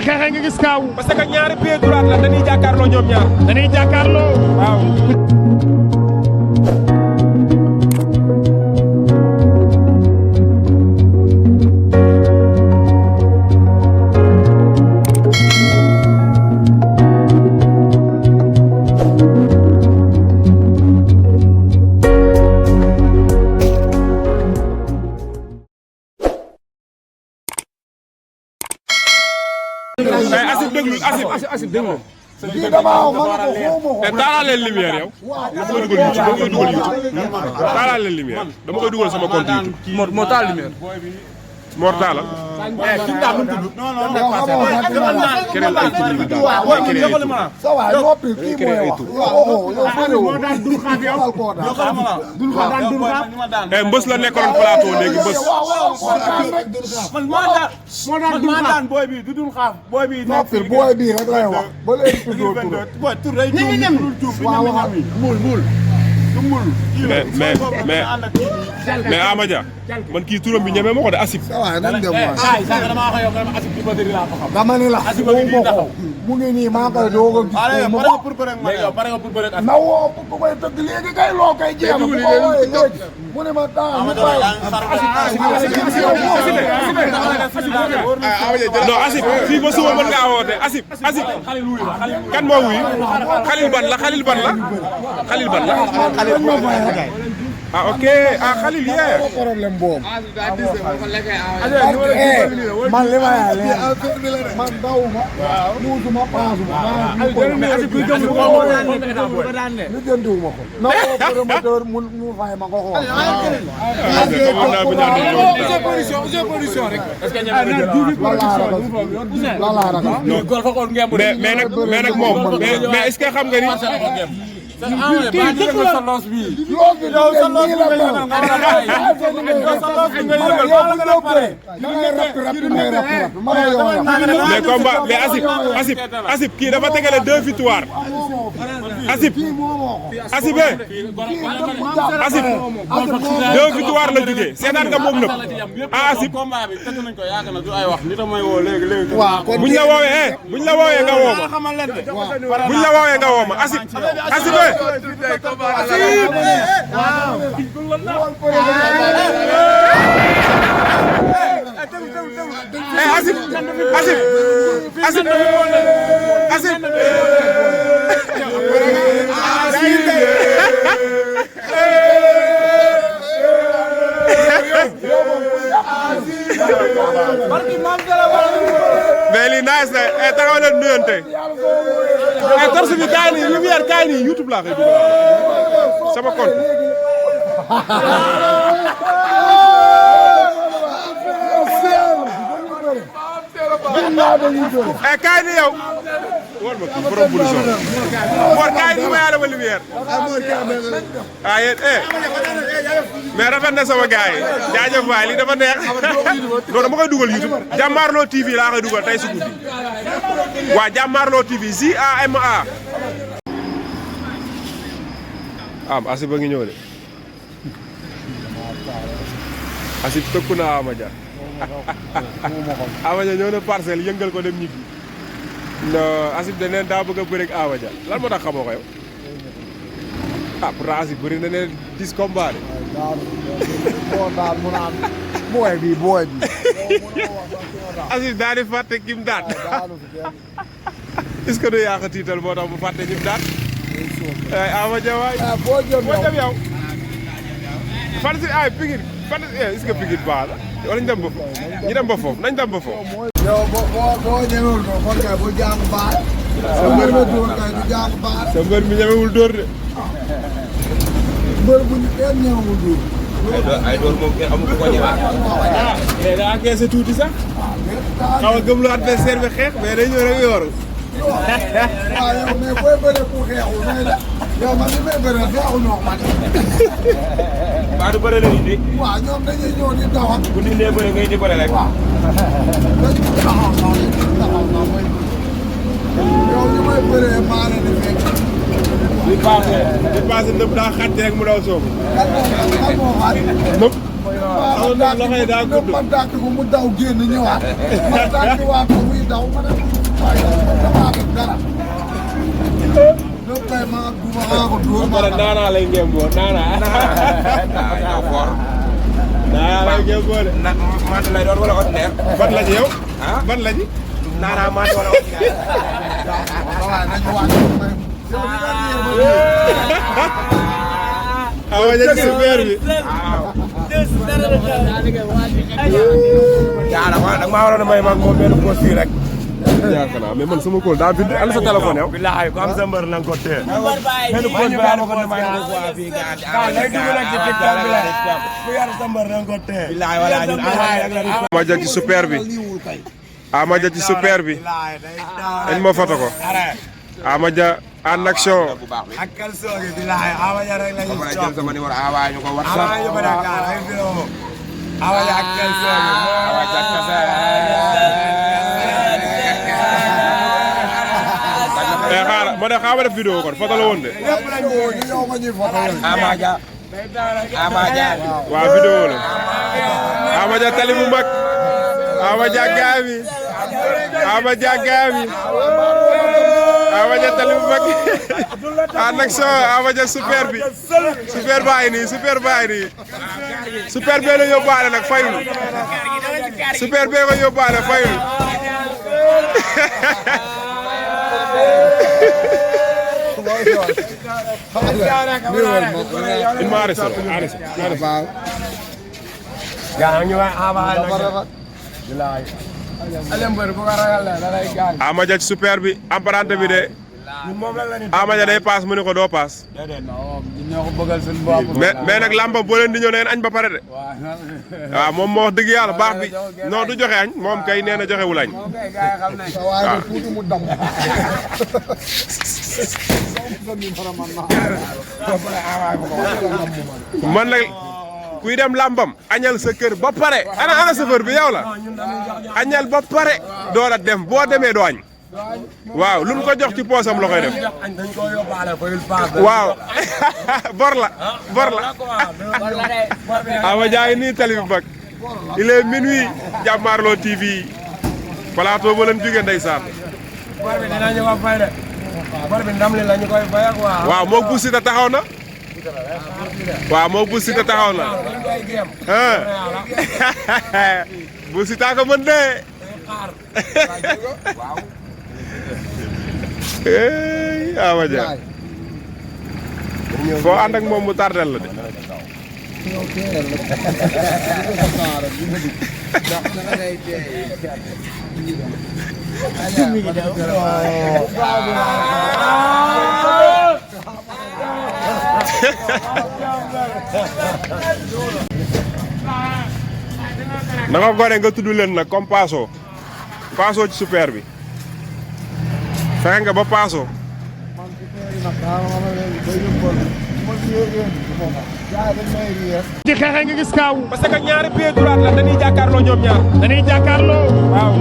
ñuy xeexee nga gis kaaw. parce que ñaari pied droite la dañuy jàkkaarloo ñoom ñaar. dañuy jàkkaarloo. waaw. Asib déglu. kii damaa man ko xawma ko. taalal leen lumière yow. dama koy dugal YouTube taalal leen lumière dama koy dugal sama compte YouTube. moo taal lumière. Mor Talla. keneen ay tur yi daal keneen ay tur. sa waay noppi kii mooy wax. Mbës la nekkoon plateau léegi Mbës. maa daan booy bi du dul xaaf booy bi. noppi booy bi rek lay wax ba léegi tuddoo tur. mais Amadia man kii turam bi ñeme ma ko de Asib. sa waay nañ dem waay. dama ni la woo ko mu ngi nii maa koy doog a gis. na woo bu may tëgg léegi kay loo koy jeex bu ko wooyee léegi mu ne ma taa mu bàyyi. non Asib fii ba suba mën ngaa woote Asib kan moo wuyu Xalil ban la Xalil ban la. ah ok ah Xalil yee. problème boobu. man li ma yaay man dawuma. muusuma paasuma. lu jëndiwuma ko. na ko promoteur mu fay ma ko xool. mais nag moom mais est-ce que xam nga ni. mais combat mais Asib kii dafa tegale 2 victoires Asib 2 victoires la jógee seetaan nga moom nëpp ah Asib buñ la woowee nga woo ma buñ la woowee nga woo ma Asib mais lii nice na taxaw leen nuyonte torse bi kaay nii lumière kaay nii YouTube laa koy dugal sama compte kaay nii yow wol ma kii borom bulu son Mor kaay nii ma yaa dama lumière ah yéen mais rafet na sama gars yi jaajëf waay lii dafa neex non dama koy dugal YouTube Jàmmaarloo TV laa koy dugal tey si guddi waa Jàmmaarloo TV JAMA Asib a ngi ñëw de Asib tëkku na Amadia Amadia ñëw na parcelle yëngal ko dem ñibbi non Asib de neen daa bëgg a bëre ak Amadia lan moo tax xamoo ko yow pourtant Asib bëri na ne 10 combats de. booy bi. Asib daal di fàtte kim daan est-ce que du yaa ko tiital moo tax mu fàtte kim daan Amadia waay boo jëm yow fan si ay Pikine fan est-ce que Pikine baax la wala ñu dem ba foofu ñu dem ba foofu nañ dem ba foofu. yow boo ñemewul ko kon kay bu jàng baax. sa mbër mi dóor kay du jàng baax. sa mbër mi ñemewul dóor de. mbër bu ñu kenn ñemewul dóor. ay doon moom kenn amul ko ñëwaat. mais daa keese tuuti sax. xaw a gëm lu adversaire bi xeex mais day ñëw rek yor. waaw yow mais booy bëre ku xeexul mais la yow man li may bëre xeexu ñoo man. waaw du bëre la indi. waaw ñoom dañuy ñëw di daw ak. bu ñu nee bëre ngay di bëre rek. waaw. dañuy taxaw mooy. yow ñu may bëree maa leen di fekk. li passé nëb daa xàcc rek mu daw soobu. kan moo xaar. nëb. waaw man dàkk ko mu daw génn ñëwaat. man dàkk waat ko muy daw ma ne. pare naanaa lay ngeen boo naanaa. yow for. naanaa lay ngeen boo de. Maat lay doon wala ordinaire. ban la ci yow. ban la ci. Naanaa maat wala ordinaire. awa ja ci super bi. yaa nag maa waroon a may mag moom benn poste yi rek. yaakaar naa mais man sama kóol daa bind ana sa téléphone yow. bilaay ko am sa mbër na nga ko téye. benn poste bi yaa ma ko may na ko waa fii gaa lay dugg nag ci TikTok bi la ku yar sa mbër na nga ko téye. bilaay wala ñun Ama Dia ci super bi. Ama Dia ci super bi. dañ ma foto ko. Ama Dia en action. ak kalso gi bilaay Ama Dia rek la ñuy jël sama numéro envoyé ñu ko WhatsApp. envoyé ñu ko Dakar ay vidéo. Ama Dia ak kalso gi. Ama Dia kese. xaaral ma def vidéo kon foto la woon de. Ama Dia. Ama Dia. waaw vidéo la. Ama Dia tali bu mag. Ama Dia gaami. Ama Dia gaami. Ama Dia tali bu mag. en action Ama Dia super bi. super baa ngi nii super baa ngi nii. super bee la yóbbaale nag fayul. super bee ko yóbbaale fayul. il m'a arrêté Ama Dia ci super bi emprunté bi de. Ama Dia day paas mu ne ko doo paas. mais nag làmba boo leen di ñëw neen añ ba pare de. waaw moom moo wax dëgg yàlla baax bi non du joxe añ moom kay nee na joxewul añ. man nag kuy dem làmbam añal sa kër ba pare ana chauffeur bi yow la añal ba pare door a dem boo demee doo añ. waaw lu mu ko jox ci poosam la koy def. waaw bor la. Ama Dia ngi nii tali bi mag. il est minuit Jàmmaarloo TV plateau ba leen jógee ndeysaan. bor bi dinañu ko fay de. bor bi ndam li la ñu koy fay ak waa. waaw moo Bou Siteu taxaw na. waaw moo Bou Siteu taxaw na. Bou Siteu ko mën de. Ama Dia foo ànd ak moom mu tardel la de. na nga gore nga tudd leen nag comme Paso Paso ci super bi fexe nga ba Paso. ci xeexe nga gis kaaw parce que ñaari pied droit la dañuy jàkkaarloo ñoom ñaar. dañuy jàkkaarloo waaw.